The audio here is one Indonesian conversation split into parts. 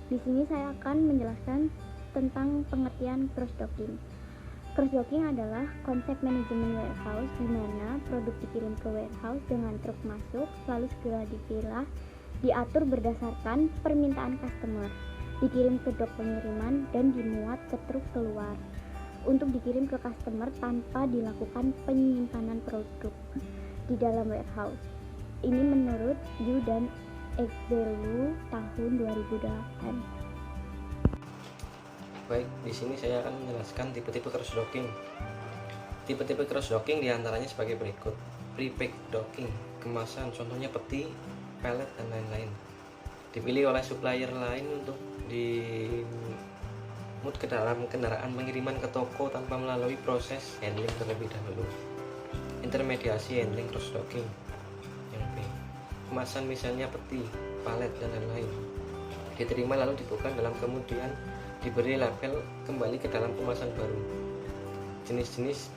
Di sini saya akan menjelaskan tentang pengertian cross-docking. Cross-docking adalah konsep manajemen warehouse di mana produk dikirim ke warehouse dengan truk masuk, lalu segera dipilah, diatur berdasarkan permintaan customer, dikirim ke dok pengiriman, dan dimuat ke truk keluar untuk dikirim ke customer tanpa dilakukan penyimpanan produk di dalam warehouse. Ini menurut Yu dan Egbelu tahun 2008. Baik, di sini saya akan menjelaskan tipe-tipe cross-docking. Tipe-tipe cross-docking diantaranya sebagai berikut: pre-packed docking, kemasan, contohnya peti, pellet, dan lain-lain. Dipilih oleh supplier lain untuk dimut ke dalam kendaraan pengiriman ke toko tanpa melalui proses handling terlebih dahulu. Intermediasi handling cross-docking. Yang B, kemasan misalnya peti, palet, dan lain-lain. Diterima lalu dibuka dalam kemudian diberi label kembali ke dalam kemasan baru. Jenis-jenis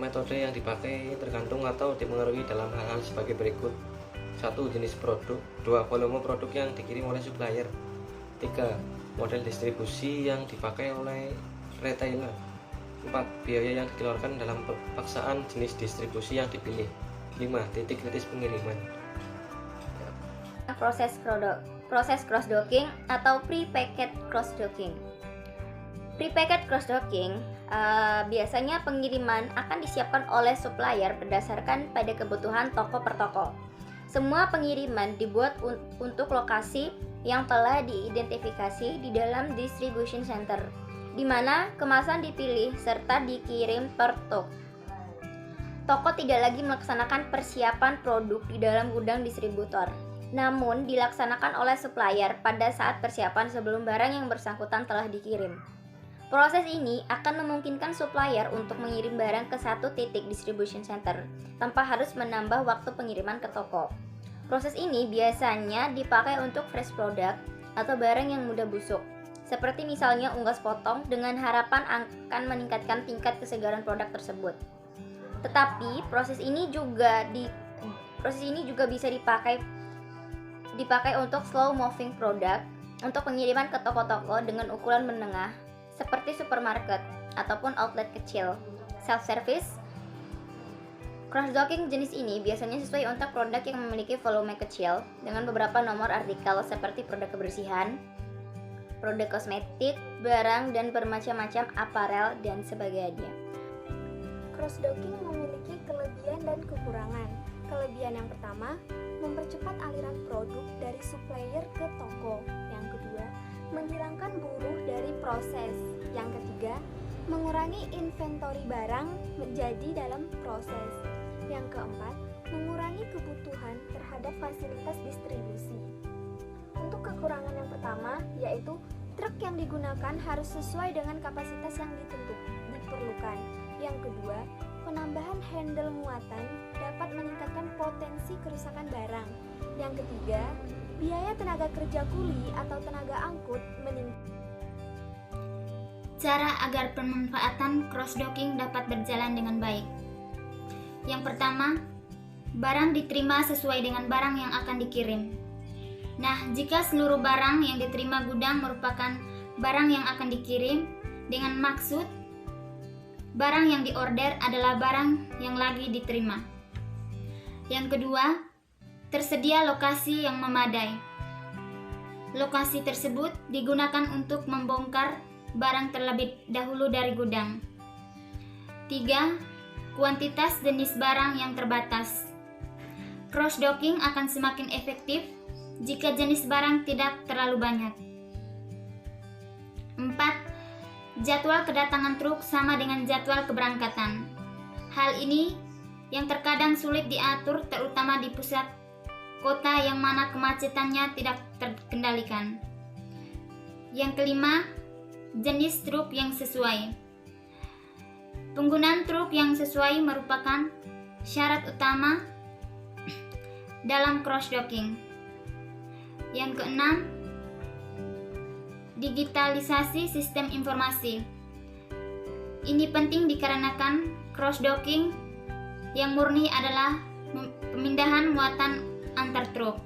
metode yang dipakai tergantung atau dipengaruhi dalam hal-hal sebagai berikut: 1. Jenis produk. 2. Volume produk yang dikirim oleh supplier. 3. Model distribusi yang dipakai oleh retailer. 4. Biaya yang dikeluarkan dalam paksaan jenis distribusi yang dipilih. 5. Titik kritis pengiriman. Proses cross-docking atau pre-packed cross-docking. Pre-packed cross-docking biasanya pengiriman akan disiapkan oleh supplier berdasarkan pada kebutuhan toko per toko. Semua pengiriman dibuat untuk lokasi yang telah diidentifikasi di dalam distribution center, di mana kemasan dipilih serta dikirim per truk. Toko tidak lagi melaksanakan persiapan produk di dalam gudang distributor, namun dilaksanakan oleh supplier pada saat persiapan sebelum barang yang bersangkutan telah dikirim. Proses ini akan memungkinkan supplier untuk mengirim barang ke satu titik distribution center tanpa harus menambah waktu pengiriman ke toko. Proses ini biasanya dipakai untuk fresh product atau barang yang mudah busuk, seperti misalnya unggas potong, dengan harapan akan meningkatkan tingkat kesegaran produk tersebut. Tetapi proses ini juga bisa dipakai untuk slow moving product untuk pengiriman ke toko-toko dengan ukuran menengah seperti supermarket ataupun outlet kecil. Self-service cross-docking jenis ini biasanya sesuai untuk produk yang memiliki volume kecil dengan beberapa nomor artikel seperti produk kebersihan, produk kosmetik, barang dan bermacam-macam aparel dan sebagainya. Cross-docking memiliki kelebihan dan kekurangan. Kelebihan yang pertama, mempercepat aliran produk dari supplier ke toko. Yang kedua, menghilangkan buruh dari proses. Yang ketiga, mengurangi inventory barang menjadi dalam proses. Yang keempat, mengurangi kebutuhan terhadap fasilitas distribusi. Untuk kekurangan yang pertama, yaitu truk yang digunakan harus sesuai dengan kapasitas yang diperlukan. Yang kedua, penambahan handle muatan dapat meningkatkan potensi kerusakan barang. Yang ketiga, biaya tenaga kerja kuli atau tenaga angkut meningkat. Cara agar pemanfaatan cross-docking dapat berjalan dengan baik. Yang pertama, barang diterima sesuai dengan barang yang akan dikirim. Nah, jika seluruh barang yang diterima gudang merupakan barang yang akan dikirim dengan maksud barang yang diorder adalah barang yang lagi diterima. Yang kedua, tersedia lokasi yang memadai. Lokasi tersebut digunakan untuk membongkar barang terlebih dahulu dari gudang. 3. Kuantitas jenis barang yang terbatas. Cross-docking akan semakin efektif jika jenis barang tidak terlalu banyak. 4. Jadwal kedatangan truk sama dengan jadwal keberangkatan. Hal ini yang terkadang sulit diatur, terutama di pusat kota yang mana kemacetannya tidak terkendalikan. Yang kelima, jenis truk yang sesuai. Penggunaan truk yang sesuai merupakan syarat utama dalam cross-docking. Yang keenam, digitalisasi sistem informasi. Ini penting dikarenakan cross-docking yang murni adalah pemindahan muatan antar truk.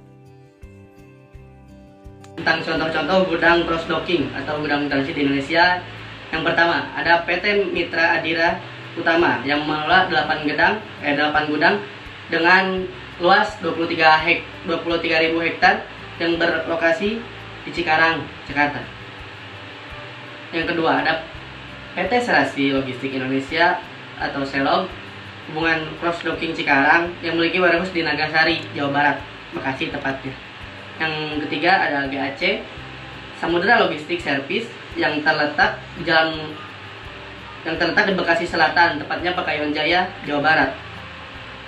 tentang contoh-contoh gudang cross docking atau gudang transit di Indonesia. Yang pertama, ada PT Mitra Adira Utama yang mengelola 8 gudang dengan luas 23.000 hektar yang berlokasi di Cikarang, Jakarta. Yang kedua, ada PT Serasi Logistik Indonesia atau Selog hubungan cross docking Cikarang yang memiliki warehouse di Nagasari, Jawa Barat, Bekasi tepatnya. Yang ketiga ada GAC Samudra Logistik Service yang terletak di Bekasi Selatan, tepatnya Pekayon Jaya, Jawa Barat.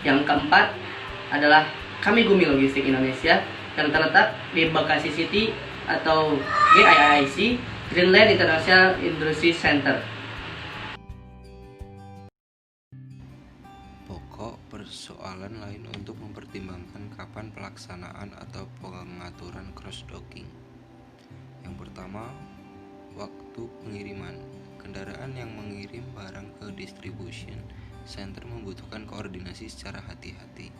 Yang keempat adalah Kamigumi Logistik Indonesia yang terletak di Bekasi City atau GIIC, Greenland International Industry Center. Pokok persoalan lain untuk mempertimbangkan kapan pelaksanaan atau pengaturan cross docking. Yang pertama, waktu pengiriman. Kendaraan yang mengirim barang ke distribution center membutuhkan koordinasi secara hati-hati,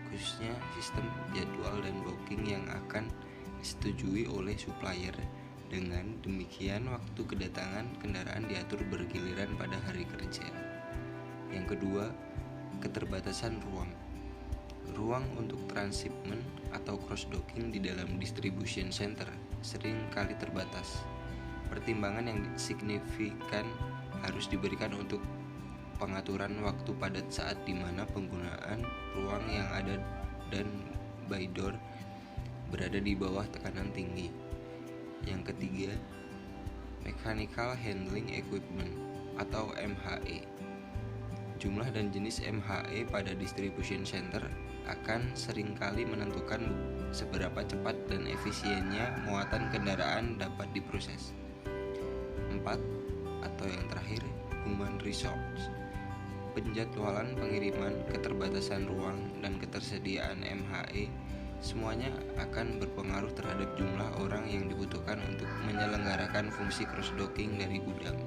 khususnya sistem jadwal dan booking yang akan disetujui oleh supplier. Dengan demikian, waktu kedatangan kendaraan diatur bergiliran pada hari kerja. Yang kedua, keterbatasan ruang. Ruang untuk transshipment atau cross docking di dalam distribution center sering kali terbatas. Pertimbangan yang signifikan harus diberikan untuk pengaturan waktu padat saat di mana penggunaan ruang yang ada dan by door berada di bawah tekanan tinggi. Yang ketiga, Mechanical Handling Equipment atau MHE. Jumlah dan jenis MHE pada distribution center akan seringkali menentukan seberapa cepat dan efisiennya muatan kendaraan dapat diproses. 4. Atau yang terakhir, Human Resource. Penjadwalan pengiriman, keterbatasan ruang, dan ketersediaan MHE semuanya akan berpengaruh terhadap jumlah orang yang dibutuhkan untuk menyelenggarakan fungsi cross docking dari gudang.